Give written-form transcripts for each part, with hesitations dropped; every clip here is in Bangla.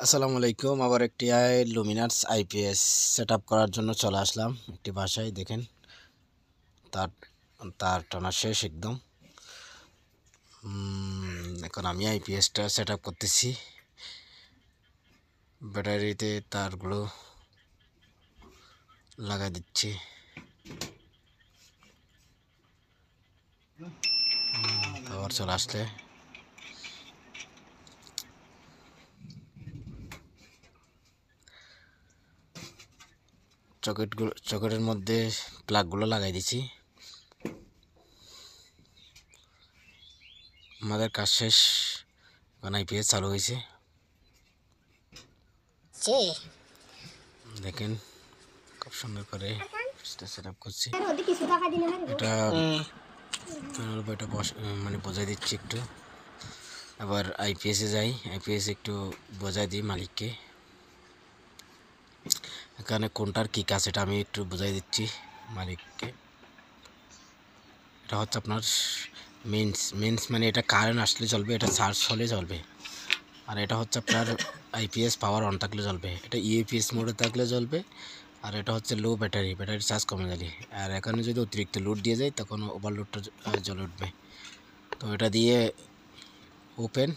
আসসালামু আলাইকুম। আবার একটি লুমিনাস আইপিএস সেট আপ করার জন্য চলে আসলাম একটি বাসায়। দেখেন তার তার টানা শেষ একদম। এখন আমি আইপিএসটা সেট আপ করতেছি। ব্যাটারিতে তারগুলো লাগাই দিচ্ছি। আবার চলে আসলে চকেটের মধ্যে প্লাগগুলো লাগাই দিচ্ছি। আমাদের কাজ শেষ, এখন আইপিএস চালু হয়েছে। দেখেন খুব সুন্দর করে সেট আপ করছি। এটা মানে বোঝাই দিচ্ছি একটু। আবার আইপিএসে যাই, আইপিএস একটু বোঝাই দিই মালিককে। এখানে কোনটার কী কাজ এটা আমি একটু বোঝাই দিচ্ছি মালিককে। এটা হচ্ছে আপনার মেন্স মানে এটা কারেন্ট আসলে চলবে, এটা চার্জ হলে চলবে। আর এটা হচ্ছে আপনার আইপিএস পাওয়ার অন থাকলে চলবে, এটা ইউপিএস মোডে থাকলে চলবে। আর এটা হচ্ছে লো ব্যাটারি চার্জ কমে যাবে। আর এখানে যদি অতিরিক্ত লোড দিয়ে যায় তখন ওভারলোডটা জ্বলে উঠবে। তো এটা দিয়ে ওপেন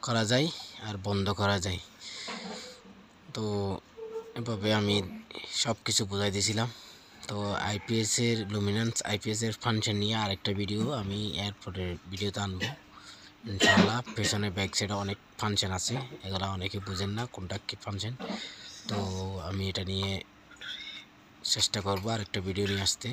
করা যায় আর বন্ধ করা যায়। তো এভাবে আমি সব কিছু বোঝাই দিয়েছিলাম। তো আইপিএসের লুমিনাস আইপিএসের ফাংশন নিয়ে আরেকটা ভিডিও আমি এরপরে ভিডিওতে আনবো ইনশাআল্লাহ। পেছনে ব্যাক সাইডে অনেক ফাংশন আছে, এগুলো অনেকে বুঝেন না কোনটা কী ফাংশন। তো আমি এটা নিয়ে চেষ্টা করবো আরেকটা ভিডিও নিয়ে আসতে।